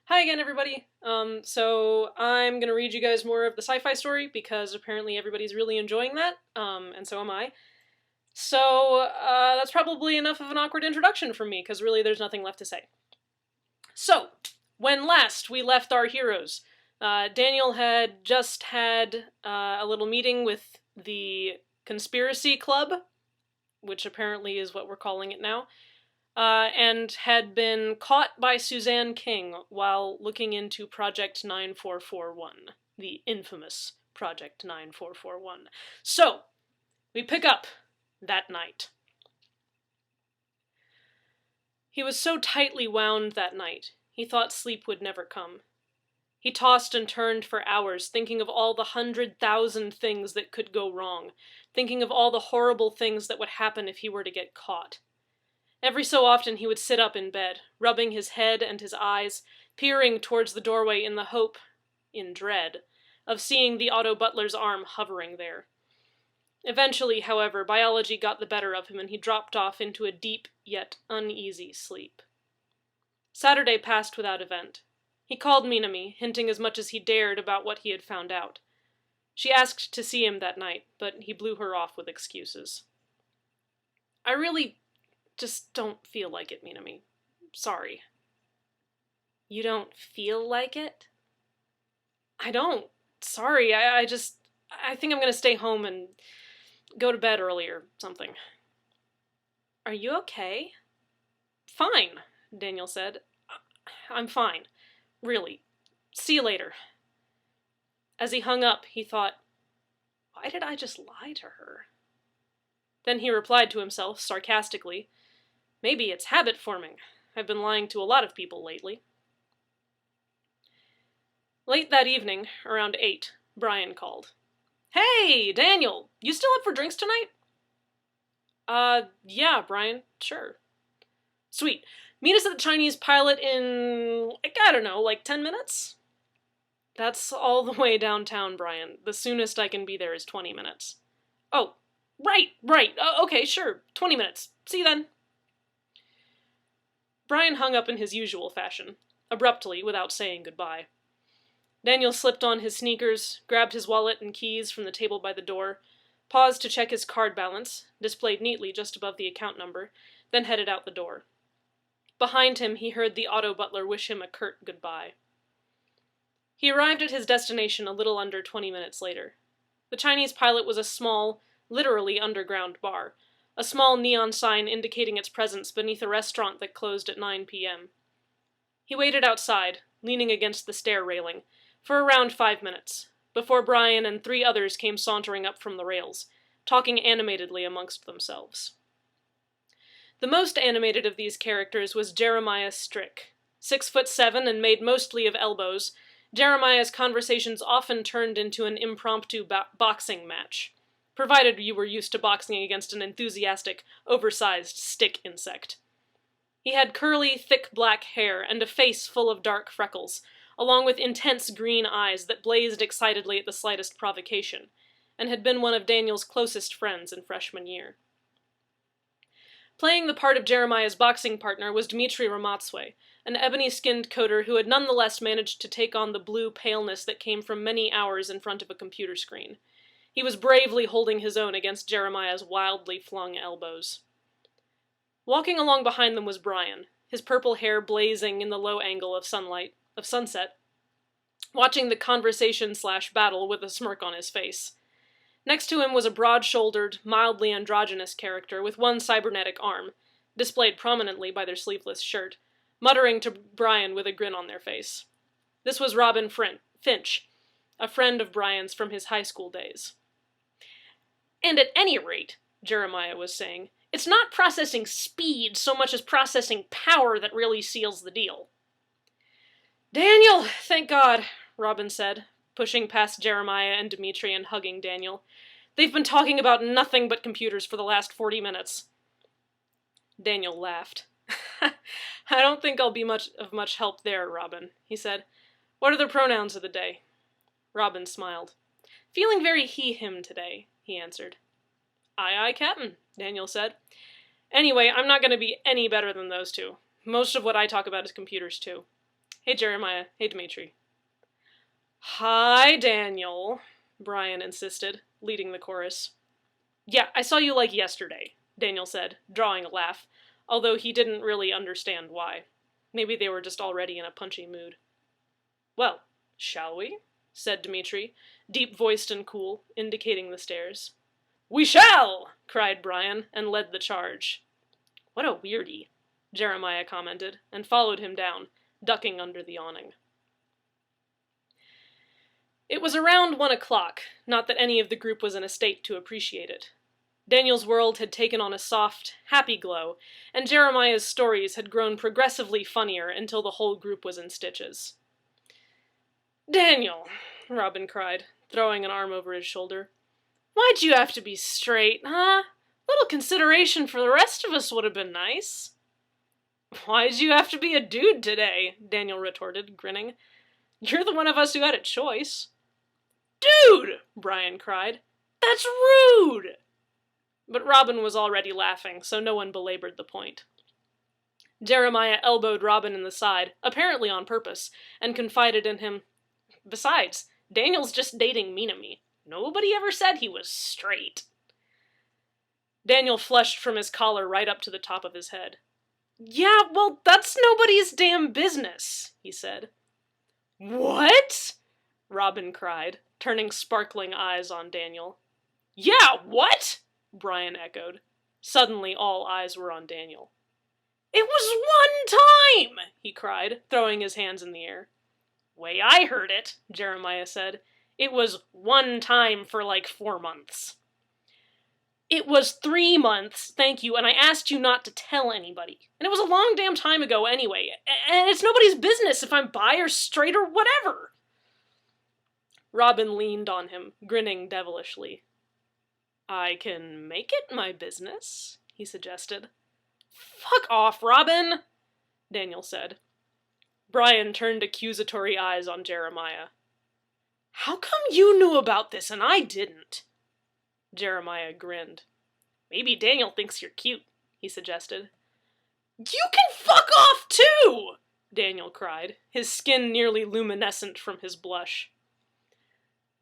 Hi again, everybody. So I'm gonna read you guys more of the sci-fi story because apparently everybody's really enjoying that, and so am I. So that's probably enough of an awkward introduction from me because really there's nothing left to say. So, when last we left our heroes, Daniel had just had a little meeting with the Conspiracy Club, which apparently is what we're calling it now, and had been caught by Suzanne King while looking into Project 9441, the infamous Project 9441. So, we pick up that night. He was so tightly wound that night, he thought sleep would never come. He tossed and turned for hours, thinking of all the 100,000 things that could go wrong, thinking of all the horrible things that would happen if he were to get caught. Every so often he would sit up in bed, rubbing his head and his eyes, peering towards the doorway in the hope, in dread, of seeing the auto butler's arm hovering there. Eventually, however, biology got the better of him and he dropped off into a deep yet uneasy sleep. Saturday passed without event. He called Minami, hinting as much as he dared about what he had found out. She asked to see him that night, but he blew her off with excuses. I really just don't feel like it, Minami. Sorry. You don't feel like it? I don't. Sorry, I think I'm gonna stay home and go to bed early or something. Are you okay? Fine, Daniel said. I'm fine. Really. See you later. As he hung up, he thought, why did I just lie to her? Then he replied to himself, sarcastically, maybe it's habit forming. I've been lying to a lot of people lately. Late that evening, around 8, Brian called. Hey, Daniel, you still up for drinks tonight? Yeah, Brian, sure. Sweet. Meet us at the Chinese Pilot in, I don't know, like 10 minutes? That's all the way downtown, Brian. The soonest I can be there is 20 minutes. Oh, right. Okay, sure. 20 minutes. See you then. Brian hung up in his usual fashion, abruptly, without saying goodbye. Daniel slipped on his sneakers, grabbed his wallet and keys from the table by the door, paused to check his card balance, displayed neatly just above the account number, then headed out the door. Behind him, he heard the auto butler wish him a curt goodbye. He arrived at his destination a little under 20 minutes later. The Chinese Pilot was a small, literally underground bar, a small neon sign indicating its presence beneath a restaurant that closed at 9 p.m. He waited outside, leaning against the stair railing, for around 5 minutes, before Brian and 3 others came sauntering up from the rails, talking animatedly amongst themselves. The most animated of these characters was Jeremiah Strick. 6'7" and made mostly of elbows, Jeremiah's conversations often turned into an impromptu boxing match, provided you were used to boxing against an enthusiastic, oversized stick insect. He had curly, thick black hair and a face full of dark freckles, along with intense green eyes that blazed excitedly at the slightest provocation, and had been one of Daniel's closest friends in freshman year. Playing the part of Jeremiah's boxing partner was Dmitry Ramatswe, an ebony-skinned coder who had nonetheless managed to take on the blue paleness that came from many hours in front of a computer screen. He was bravely holding his own against Jeremiah's wildly flung elbows. Walking along behind them was Brian, his purple hair blazing in the low angle of sunset, watching the conversation/battle with a smirk on his face. Next to him was a broad-shouldered, mildly androgynous character with one cybernetic arm, displayed prominently by their sleeveless shirt, muttering to Brian with a grin on their face. This was Robin Finch, a friend of Brian's from his high school days. And at any rate, Jeremiah was saying, it's not processing speed so much as processing power that really seals the deal. Daniel, thank God, Robin said, pushing past Jeremiah and Dmitri and hugging Daniel. They've been talking about nothing but computers for the last 40 minutes. Daniel laughed. I don't think I'll be much help there, Robin, he said. What are the pronouns of the day? Robin smiled. Feeling very he-him today, he answered. Aye, Captain, Daniel said. Anyway, I'm not going to be any better than those two. Most of what I talk about is computers, too. Hey, Jeremiah. Hey, Dimitri. Hi, Daniel, Brian insisted, leading the chorus. Yeah, I saw you like yesterday, Daniel said, drawing a laugh, although he didn't really understand why. Maybe they were just already in a punchy mood. Well, shall we? Said Dimitri, deep-voiced and cool, indicating the stairs. We shall! Cried Brian, and led the charge. What a weirdie, Jeremiah commented, and followed him down, ducking under the awning. It was around 1 o'clock, not that any of the group was in a state to appreciate it. Daniel's world had taken on a soft, happy glow, and Jeremiah's stories had grown progressively funnier until the whole group was in stitches. Daniel, Robin cried, throwing an arm over his shoulder. Why'd you have to be straight, huh? Little consideration for the rest of us would have been nice. Why'd you have to be a dude today? Daniel retorted, grinning. You're the one of us who had a choice. Dude! Brian cried. That's rude! But Robin was already laughing, so no one belabored the point. Jeremiah elbowed Robin in the side, apparently on purpose, and confided in him. Besides, Daniel's just dating Minami. Nobody ever said he was straight. Daniel flushed from his collar right up to the top of his head. Yeah, well, that's nobody's damn business, he said. What? Robin cried, turning sparkling eyes on Daniel. Yeah, what? Brian echoed. Suddenly all eyes were on Daniel. It was 1 time, he cried, throwing his hands in the air. Way I heard it, Jeremiah said. It was 1 time for like 4 months. It was 3 months, thank you, and I asked you not to tell anybody. And it was a long damn time ago anyway, and it's nobody's business if I'm bi or straight or whatever. Robin leaned on him, grinning devilishly. I can make it my business, he suggested. Fuck off, Robin, Daniel said. Brian turned accusatory eyes on Jeremiah. How come you knew about this and I didn't? Jeremiah grinned. Maybe Daniel thinks you're cute, he suggested. You can fuck off too, Daniel cried, his skin nearly luminescent from his blush.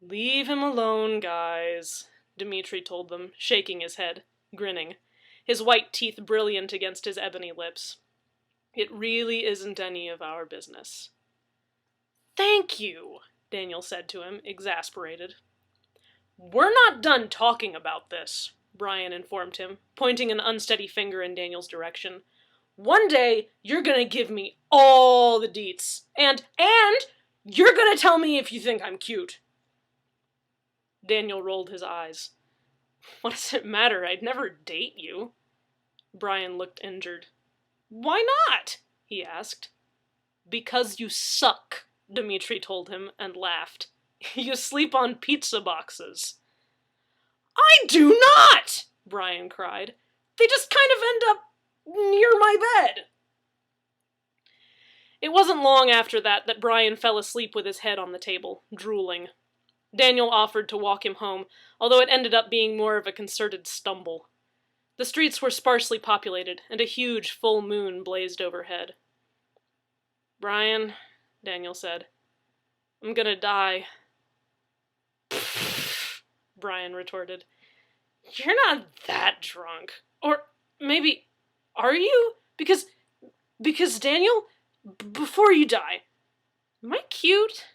Leave him alone, guys, Dimitri told them, shaking his head, grinning, his white teeth brilliant against his ebony lips. It really isn't any of our business. Thank you, Daniel said to him, exasperated. We're not done talking about this, Brian informed him, pointing an unsteady finger in Daniel's direction. One day, you're gonna give me all the deets, and you're gonna tell me if you think I'm cute. Daniel rolled his eyes. What does it matter? I'd never date you. Brian looked injured. Why not? He asked. Because you suck, Dimitri told him, and laughed. You sleep on pizza boxes. I do not! Brian cried. They just kind of end up near my bed. It wasn't long after that Brian fell asleep with his head on the table, drooling. Daniel offered to walk him home, although it ended up being more of a concerted stumble. The streets were sparsely populated, and a huge full moon blazed overhead. Brian, Daniel said, I'm gonna die. Brian retorted. You're not that drunk. Or maybe, are you? Because Daniel, before you die, am I cute?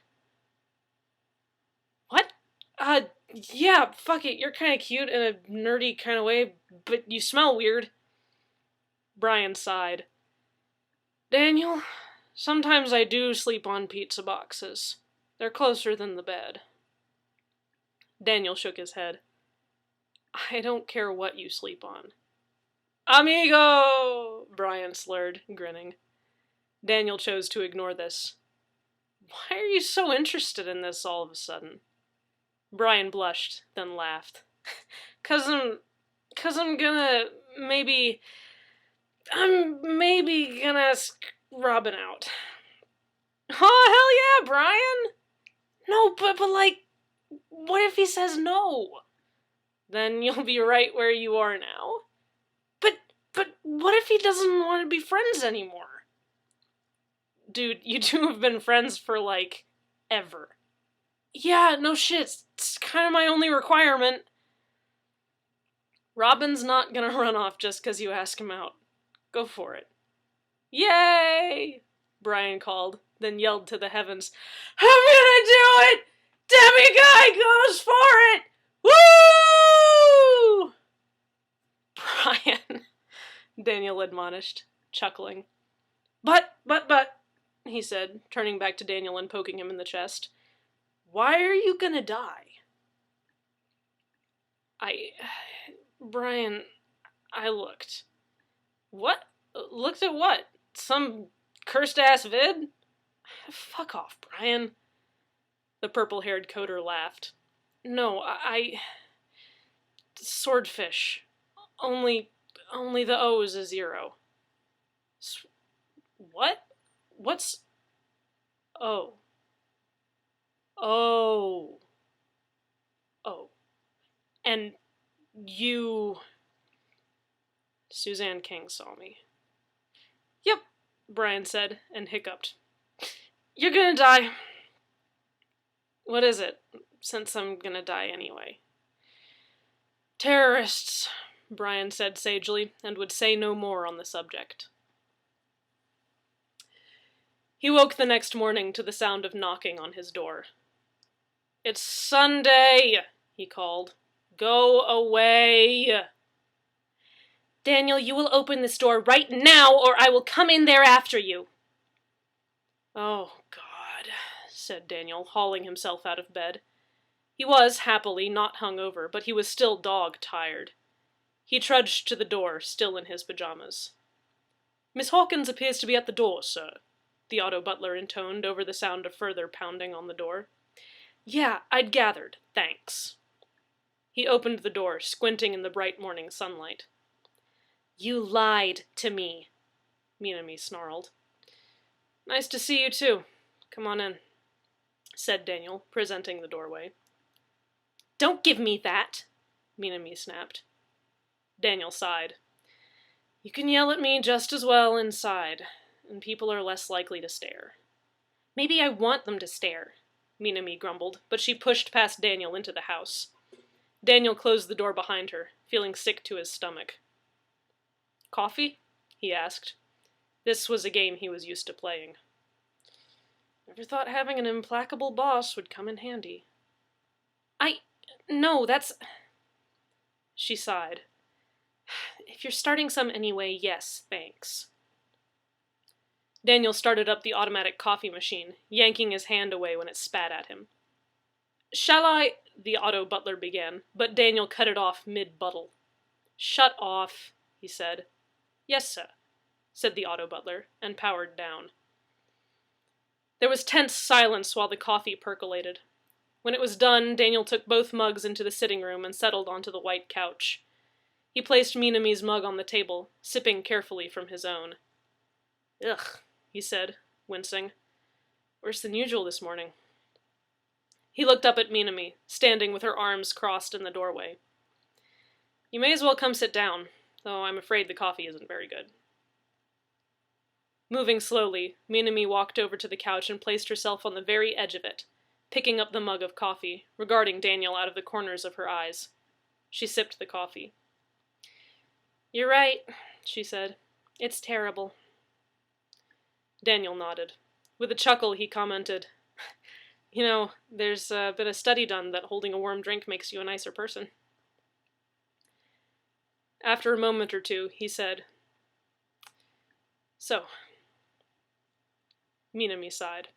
What? Yeah, fuck it, you're kinda cute in a nerdy kind of way, but you smell weird. Brian sighed. Daniel, sometimes I do sleep on pizza boxes. They're closer than the bed. Daniel shook his head. I don't care what you sleep on. Amigo! Brian slurred, grinning. Daniel chose to ignore this. Why are you so interested in this all of a sudden? Brian blushed, then laughed. Cause I'm gonna maybe gonna ask Robin out. Oh, hell yeah, Brian! No, but like, what if he says no? Then you'll be right where you are now. But what if he doesn't want to be friends anymore? Dude, you two have been friends for, ever. Yeah, no shit. It's kind of my only requirement. Robin's not gonna run off just because you ask him out. Go for it. Yay! Brian called, then yelled to the heavens, I'm gonna do it! Demi-Guy goes for it! Woo! Brian, Daniel admonished, chuckling. But, he said, turning back to Daniel and poking him in the chest. Why are you gonna die? Brian, I looked. What? Looked at what? Some cursed-ass vid? Fuck off, Brian. The purple-haired coder laughed. No, swordfish. Only the O is a 0. What? What's... Oh. Oh. Oh. And you... Suzanne King saw me. Yep, Brian said, and hiccuped. You're gonna die. What is it, since I'm gonna die anyway? Terrorists, Brian said sagely, and would say no more on the subject. He woke the next morning to the sound of knocking on his door. It's Sunday, he called. Go away. Daniel, you will open this door right now, or I will come in there after you. Oh, God, said Daniel, hauling himself out of bed. He was, happily, not hungover, but he was still dog-tired. He trudged to the door, still in his pajamas. Miss Hawkins appears to be at the door, sir, the auto butler intoned over the sound of further pounding on the door. Yeah, I'd gathered, thanks. He opened the door, squinting in the bright morning sunlight. You lied to me, Minami snarled. Nice to see you, too. Come on in, said Daniel, presenting the doorway. Don't give me that, Minami snapped. Daniel sighed. You can yell at me just as well inside, and people are less likely to stare. Maybe I want them to stare, Minami grumbled, but she pushed past Daniel into the house. Daniel closed the door behind her, feeling sick to his stomach. Coffee? He asked. This was a game he was used to playing. Never thought having an implacable boss would come in handy. No, that's... She sighed. If you're starting some anyway, yes, thanks. Daniel started up the automatic coffee machine, yanking his hand away when it spat at him. Shall I... the auto butler began, but Daniel cut it off mid-buttle. Shut off, he said. Yes, sir, said the auto butler, and powered down. There was tense silence while the coffee percolated. When it was done, Daniel took both mugs into the sitting room and settled onto the white couch. He placed Minami's mug on the table, sipping carefully from his own. Ugh, he said, wincing. Worse than usual this morning. He looked up at Minami, standing with her arms crossed in the doorway. You may as well come sit down, though I'm afraid the coffee isn't very good. Moving slowly, Minami walked over to the couch and placed herself on the very edge of it, picking up the mug of coffee, regarding Daniel out of the corners of her eyes. She sipped the coffee. You're right, she said. It's terrible. Daniel nodded. With a chuckle, he commented, You know, there's been a study done that holding a warm drink makes you a nicer person. After a moment or two, he said, So. Minami sighed.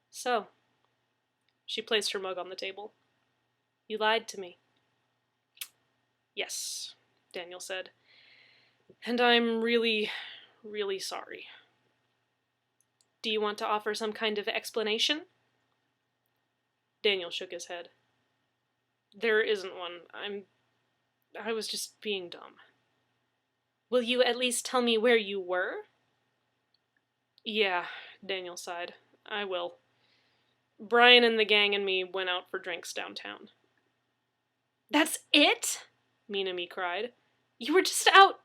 So. She placed her mug on the table. You lied to me. Yes, Daniel said. And I'm really, really sorry. Do you want to offer some kind of explanation? Daniel shook his head. There isn't one. I was just being dumb. Will you at least tell me where you were? Yeah, Daniel sighed. I will. Brian and the gang and me went out for drinks downtown. That's it? Minami cried. You were just out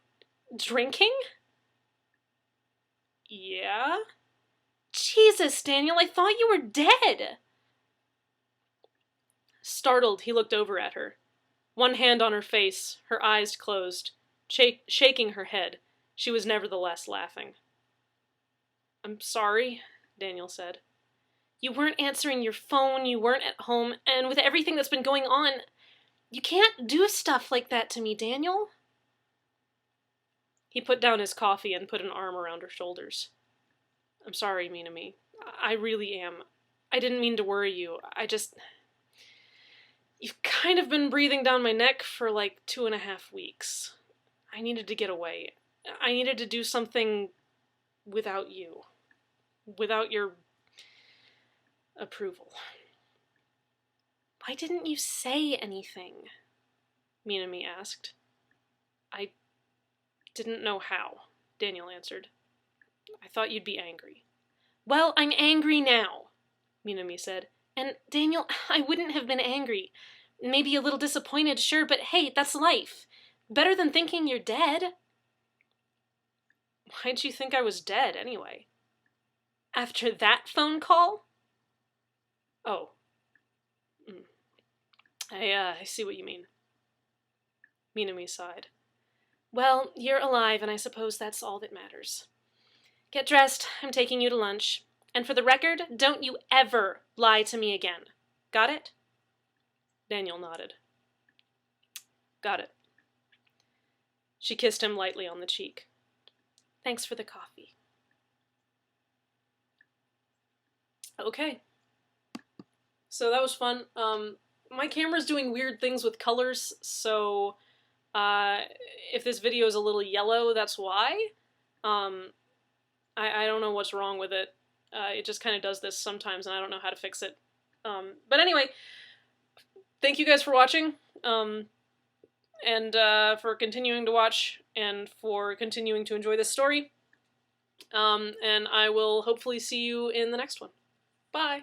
drinking? Yeah? Jesus, Daniel, I thought you were dead! Startled, he looked over at her. One hand on her face, her eyes closed, shaking her head. She was nevertheless laughing. I'm sorry, Daniel said. You weren't answering your phone, you weren't at home, and with everything that's been going on, you can't do stuff like that to me, Daniel. He put down his coffee and put an arm around her shoulders. I'm sorry, Minami. I really am. I didn't mean to worry you. You've kind of been breathing down my neck for like 2.5 weeks. I needed to get away. I needed to do something without you. Without your approval. Why didn't you say anything? Minami asked. I didn't know how, Daniel answered. I thought you'd be angry. Well, I'm angry now, Minami said. And, Daniel, I wouldn't have been angry. Maybe a little disappointed, sure, but hey, that's life. Better than thinking you're dead. Why'd you think I was dead, anyway? After that phone call? Oh. I see what you mean. Minami sighed. Well, you're alive, and I suppose that's all that matters. Get dressed. I'm taking you to lunch. And for the record, don't you ever lie to me again. Got it? Daniel nodded. Got it. She kissed him lightly on the cheek. Thanks for the coffee. Okay. So that was fun. My camera's doing weird things with colors, so if this video is a little yellow, that's why. I don't know what's wrong with it. It just kind of does this sometimes, and I don't know how to fix it. But anyway, thank you guys for watching, and for continuing to watch, and for continuing to enjoy this story. And I will hopefully see you in the next one. Bye!